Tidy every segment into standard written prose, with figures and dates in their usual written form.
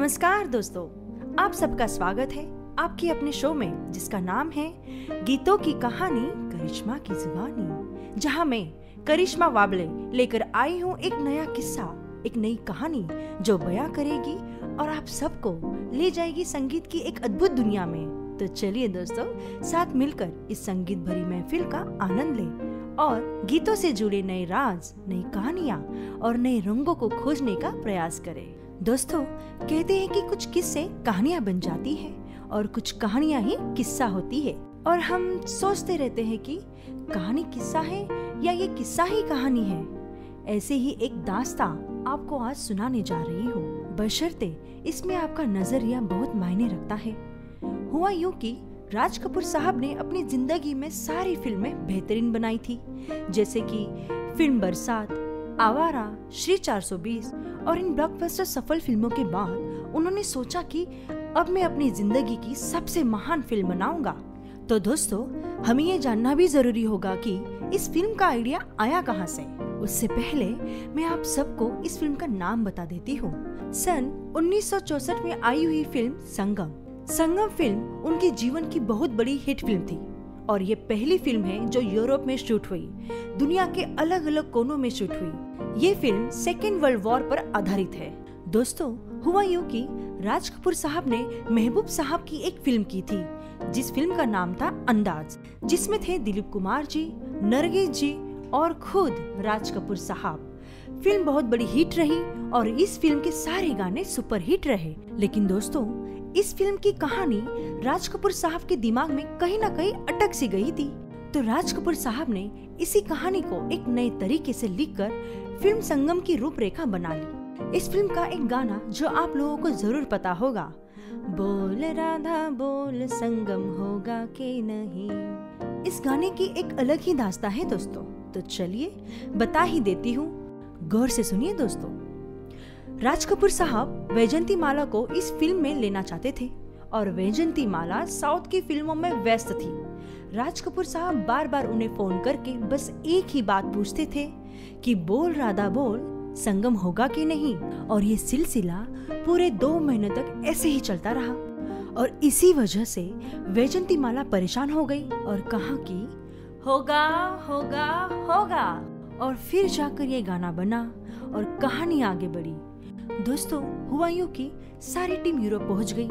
नमस्कार दोस्तों, आप सबका स्वागत है आपके अपने शो में जिसका नाम है गीतों की कहानी करिश्मा की जुबानी, जहां मैं करिश्मा वाबले लेकर आई हूं एक नया किस्सा, एक नई कहानी जो बयां करेगी और आप सबको ले जाएगी संगीत की एक अद्भुत दुनिया में। तो चलिए दोस्तों, साथ मिलकर इस संगीत भरी महफिल का आनंद लें और गीतों से जुड़े नए राज, नई कहानियाँ और नए रंगों को खोजने का प्रयास करें। दोस्तों, कहते हैं कि कुछ किस्से कहानियाँ बन जाती हैं और कुछ कहानियाँ ही किस्सा होती है, और हम सोचते रहते हैं कि कहानी किस्सा है या ये किस्सा ही कहानी है। ऐसे ही एक दास्ता आपको आज सुनाने जा रही हूँ, बशर्ते इसमें आपका नजरिया बहुत मायने रखता है। हुआ यूं कि राज कपूर साहब ने अपनी जिंदगी में सारी फिल्में बेहतरीन बनाई थी, जैसे कि फिल्म बरसात, आवारा, श्री 420 और इन ब्लॉकबस्टर सफल फिल्मों के बाद उन्होंने सोचा कि अब मैं अपनी जिंदगी की सबसे महान फिल्म बनाऊंगा। तो दोस्तों, हमें ये जानना भी जरूरी होगा कि इस फिल्म का आइडिया आया कहाँ से। उससे पहले मैं आप सबको इस फिल्म का नाम बता देती हूँ। सन 1964 में आई हुई फिल्म संगम फिल्म उनके जीवन की बहुत बड़ी हिट फिल्म थी और ये पहली फिल्म है जो यूरोप में शूट हुई, दुनिया के अलग अलग कोनों में शूट हुई। ये फिल्म सेकेंड वर्ल्ड वॉर पर आधारित है। दोस्तों, हुआ यूं कि राज कपूर साहब ने महबूब साहब की एक फिल्म की थी, जिस फिल्म का नाम था अंदाज, जिसमें थे दिलीप कुमार जी, नरगिस जी और खुद राज कपूर साहब। फिल्म बहुत बड़ी हिट रही और इस फिल्म के सारे गाने सुपर हिट रहे। लेकिन दोस्तों, इस फिल्म की कहानी राज कपूर साहब के दिमाग में कहीं ना कहीं अटक सी गई थी। तो राज कपूर साहब ने इसी कहानी को एक नए तरीके से लिखकर फिल्म संगम की रूपरेखा बना ली। इस फिल्म का एक गाना जो आप लोगों को जरूर पता होगा, बोल राधा बोल संगम होगा कि नहीं। इस गाने की एक अलग ही दास्तां है दोस्तों। तो चलिए बता ही देती हूँ, गौर से सुनिए दोस्तों। राज कपूर साहब वैजंती माला को इस फिल्म में लेना चाहते थे और वैजंती माला साउथ की फिल्मों में व्यस्त थी। राज कपूर साहब बार बार उन्हें फोन करके बस एक ही बात पूछते थे कि बोल राधा बोल संगम होगा कि नहीं। और ये सिलसिला पूरे 2 महीने तक ऐसे ही चलता रहा और इसी वजह से वैजंती माला परेशान हो गई और कहा कि होगा होगा होगा। और फिर जाकर ये गाना बना और कहानी आगे बढ़ी। दोस्तों, हुआ यूं कि सारी टीम यूरोप पहुंच गई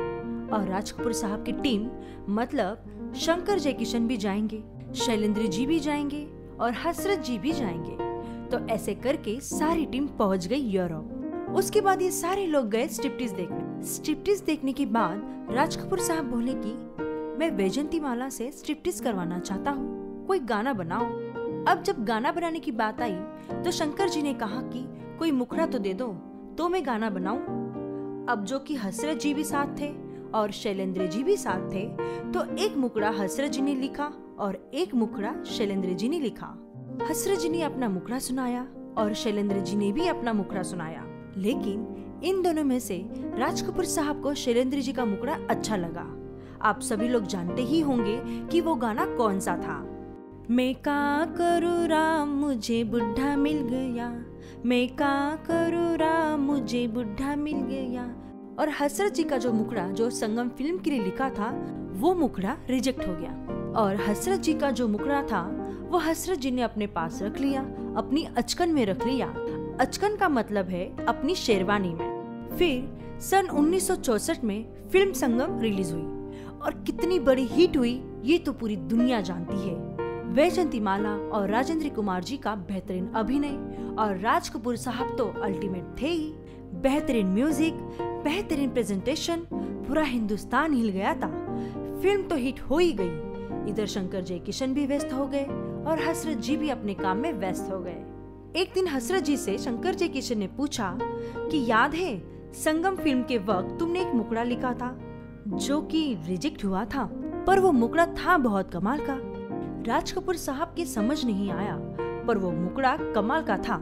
और राज कपूर साहब की टीम मतलब शंकर जयकिशन भी जाएंगे, शैलेंद्र जी भी जाएंगे और हसरत जी भी जाएंगे। तो ऐसे करके सारी टीम पहुंच गई यूरोप। उसके बाद ये सारे लोग गए स्ट्रिप्टीज देखने के बाद राज कपूर साहब बोले कि मैं वैजंती माला से स्ट्रिप्टीज करवाना चाहता हूँ, कोई गाना बनाओ। अब जब गाना बनाने की बात आई तो शंकर जी ने कहा कि कोई मुखड़ा तो दे दो तो मैं गाना बनाऊं। अब जो कि हसरत जी भी साथ थे और शैलेंद्र जी भी साथ थे, तो एक मुखड़ा हसरत जी ने लिखा और एक मुखड़ा शैलेंद्र जी ने लिखा। हसरत जी ने अपना मुखड़ा सुनाया और शैलेंद्र जी ने भी अपना मुखड़ा सुनाया। लेकिन इन दोनों में से राज कपूर साहब को शैलेंद्र जी का मुखड़ा अच्छा लगा। आप सभी लोग जानते ही होंगे कि वो गाना कौन सा था। मैं का करूँ राम मुझे बुढ़ा मिल गया, मैं का करूँ राम मुझे बुढ़ा मिल गया। और हसरत जी का जो मुखड़ा जो संगम फिल्म के लिए लिखा था, वो मुखड़ा रिजेक्ट हो गया और हसरत जी का जो मुखड़ा था वो हसरत जी ने अपने पास रख लिया, अपनी अचकन में रख लिया। अचकन का मतलब है अपनी शेरवानी में। फिर सन 1964 में फिल्म संगम रिलीज हुई और कितनी बड़ी हिट हुई ये तो पूरी दुनिया जानती है। वैजंती माला और राजेंद्र कुमार जी का बेहतरीन अभिनय और राज कपूर साहब तो अल्टीमेट थे ही। बेहतरीन म्यूजिक, बेहतरीन प्रेजेंटेशन, पूरा हिंदुस्तान हिल गया था। फिल्म तो हिट हो ही गई। इधर शंकर जयकिशन भी व्यस्त हो गए और हसरत जी भी अपने काम में व्यस्त हो गए। एक दिन हसरत जी से शंकर जयकिशन ने पूछा कि याद है संगम फिल्म के वक्त तुमने एक मुखड़ा लिखा था जो कि रिजेक्ट हुआ था, पर वो मुखड़ा था बहुत कमाल का। राज कपूर साहब के समझ नहीं आया, पर वो मुखड़ा कमाल का था,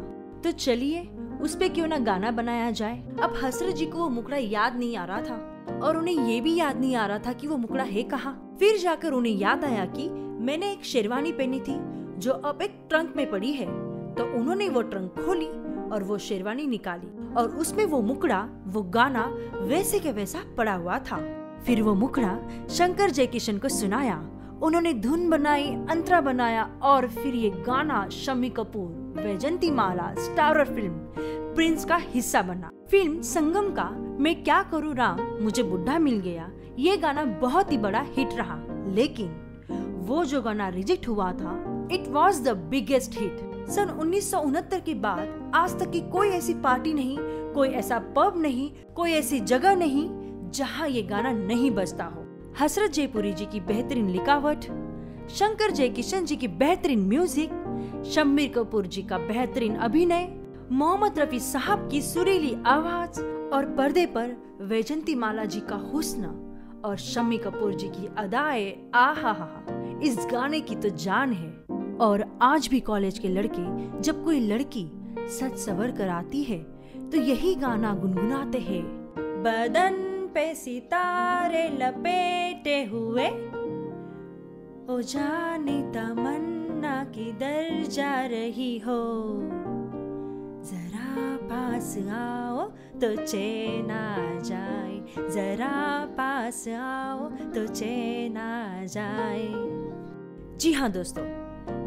तो चलिए उस पे क्यों ना गाना बनाया जाए। अब हसरत जी को वो मुखड़ा याद नहीं आ रहा था और उन्हें ये भी याद नहीं आ रहा था कि वो मुखड़ा है कहाँ। फिर जाकर उन्हें याद आया कि मैंने एक शेरवानी पहनी थी जो अब एक ट्रंक में पड़ी है। तो उन्होंने वो ट्रंक खोली और वो शेरवानी निकाली और उसमें वो मुकड़ा, वो गाना वैसे के वैसा पड़ा हुआ था। फिर वो मुकड़ा शंकर जयकिशन को सुनाया, उन्होंने धुन बनाई, अंतरा बनाया और फिर ये गाना शम्मी कपूर, वैजंती माला स्टारर फिल्म प्रिंस का हिस्सा बना। फिल्म संगम का मैं क्या करूँ राम मुझे बुढ़ा मिल गया, ये गाना बहुत ही बड़ा हिट रहा, लेकिन वो जो गाना रिजेक्ट हुआ था, it was the biggest hit. सन 1969 के बाद आज तक की कोई ऐसी पार्टी नहीं, कोई ऐसा पब नहीं, कोई ऐसी जगह नहीं जहाँ ये गाना नहीं बजता हो। हसरत जयपुरी जी की बेहतरीन लिखावट, शंकर जयकिशन जी की बेहतरीन म्यूजिक, शम्मी कपूर जी का बेहतरीन अभिनय, मोहम्मद रफी साहब की सुरीली आवाज और पर्दे पर वैजंती माला जी का हुस्न और शम्मी कपूर जी की अदाएं, आहा, इस गाने की तो जान है। और आज भी कॉलेज के लड़के जब कोई लड़की सच सवर कर आती है तो यही गाना गुनगुनाते हैं। बदन पे सितारे लपेटे हुए, ओ जाने तमन्ना किधर जा रही हो, जरा पास आओ तो चैन आ जाए, जरा पास आओ तो चैन आ जाए। जी हाँ दोस्तों,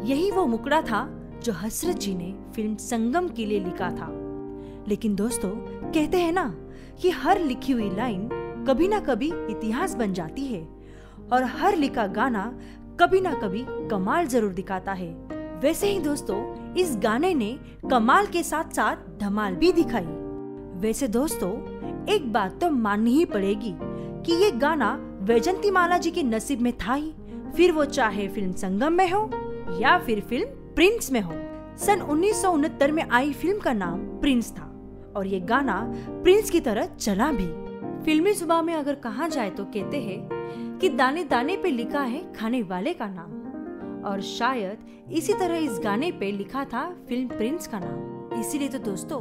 यही वो मुकड़ा था जो हसरत जी ने फिल्म संगम के लिए लिखा था। लेकिन दोस्तों, कहते हैं ना कि हर लिखी हुई लाइन कभी ना कभी इतिहास बन जाती है और हर लिखा गाना कभी ना कभी कमाल जरूर दिखाता है। वैसे ही दोस्तों, इस गाने ने कमाल के साथ साथ धमाल भी दिखाई। वैसे दोस्तों, एक बात तो माननी ही पड़ेगी कि ये गाना वैजंती माला जी के नसीब में था ही, फिर वो चाहे फिल्म संगम में हो या फिर फिल्म प्रिंस में हो। सन 1969 में आई फिल्म का नाम प्रिंस था और ये गाना प्रिंस की तरह चला भी। फिल्मी जुबान में अगर कहा जाए तो कहते हैं कि दाने दाने पे लिखा है खाने वाले का नाम, और शायद इसी तरह इस गाने पे लिखा था फिल्म प्रिंस का नाम। इसीलिए तो दोस्तों,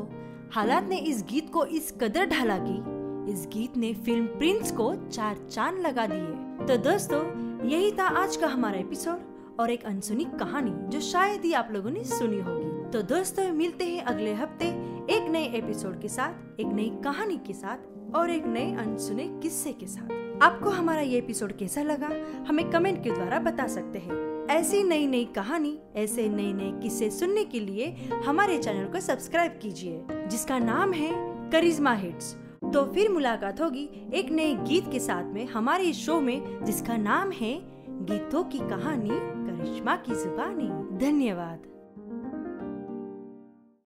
हालात ने इस गीत को इस कदर ढाला कि इस गीत ने फिल्म प्रिंस को 4 चांद लगा दिए। तो दोस्तों, यही था आज का हमारा एपिसोड और एक अनसुनी कहानी जो शायद ही आप लोगों ने सुनी होगी। तो दोस्तों, मिलते हैं अगले हफ्ते एक नए एपिसोड के साथ, एक नई कहानी के साथ और एक नए अनसुने किस्से के साथ। आपको हमारा ये एपिसोड कैसा लगा हमें कमेंट के द्वारा बता सकते हैं। ऐसी नई नई कहानी, ऐसे नए नए किस्से सुनने के लिए हमारे चैनल को सब्सक्राइब कीजिए, जिसका नाम है करिश्मा हिट्स। तो फिर मुलाकात होगी एक नए गीत के साथ में हमारे शो में, जिसका नाम है गीतों की कहानी करिश्मा की जुबानी। धन्यवाद।